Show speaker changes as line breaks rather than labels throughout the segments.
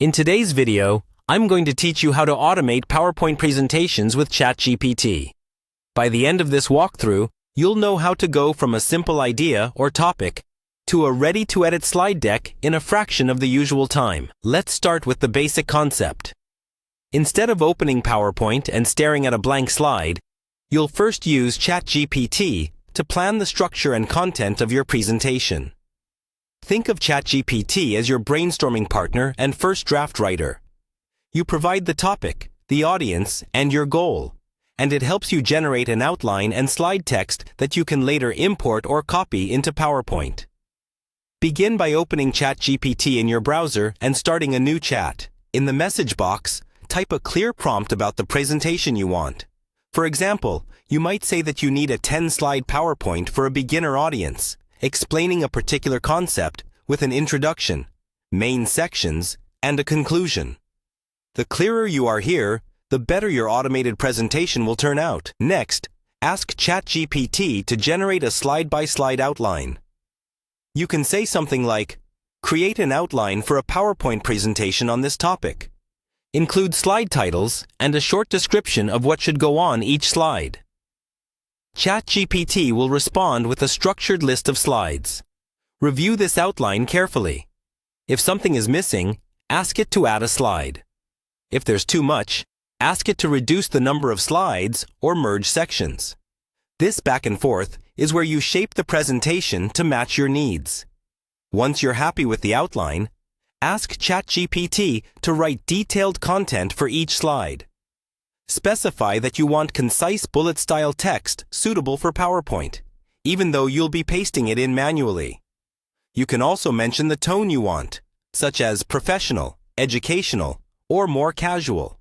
In today's video, I'm going to teach you how to automate PowerPoint presentations with ChatGPT. By the end of this walkthrough, you'll know how to go from a simple idea or topic to a ready-to-edit slide deck in a fraction of the usual time. Let's start with the basic concept. Instead of opening PowerPoint and staring at a blank slide, you'll first use ChatGPT to plan the structure and content of your presentation. Think of ChatGPT as your brainstorming partner and first draft writer. You provide the topic, the audience, and your goal, and it helps you generate an outline and slide text that you can later import or copy into PowerPoint. Begin by opening ChatGPT in your browser and starting a new chat. In the message box, type a clear prompt about the presentation you want. For example, you might say that you need a 10-slide PowerPoint for a beginner audience, explaining a particular concept with an introduction, main sections, and a conclusion. The clearer you are here, the better your automated presentation will turn out. Next, ask ChatGPT to generate a slide-by-slide outline. You can say something like, "Create an outline for a PowerPoint presentation on this topic. Include slide titles and a short description of what should go on each slide." ChatGPT will respond with a structured list of slides. Review this outline carefully. If something is missing, ask it to add a slide. If there's too much, ask it to reduce the number of slides or merge sections. This back and forth is where you shape the presentation to match your needs. Once you're happy with the outline, ask ChatGPT to write detailed content for each slide. Specify that you want concise bullet-style text suitable for PowerPoint, even though you'll be pasting it in manually. You can also mention the tone you want, such as professional, educational, or more casual.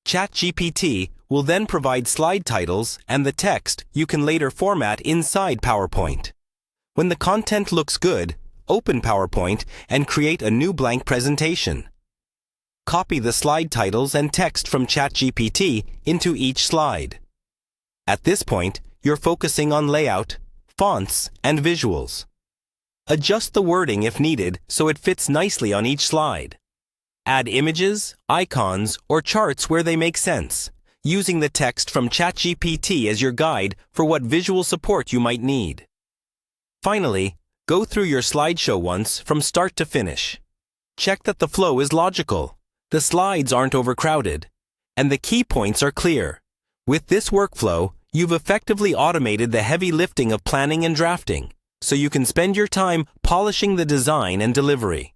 ChatGPT will then provide slide titles and the text you can later format inside PowerPoint. When the content looks good, open PowerPoint and create a new blank presentation. Copy the slide titles and text from ChatGPT into each slide. At this point, you're focusing on layout, fonts, and visuals. Adjust the wording if needed so it fits nicely on each slide. Add images, icons, or charts where they make sense, using the text from ChatGPT as your guide for what visual support you might need. Finally, go through your slideshow once from start to finish. Check that the flow is logical, the slides aren't overcrowded, and the key points are clear. With this workflow, you've effectively automated the heavy lifting of planning and drafting, so you can spend your time polishing the design and delivery.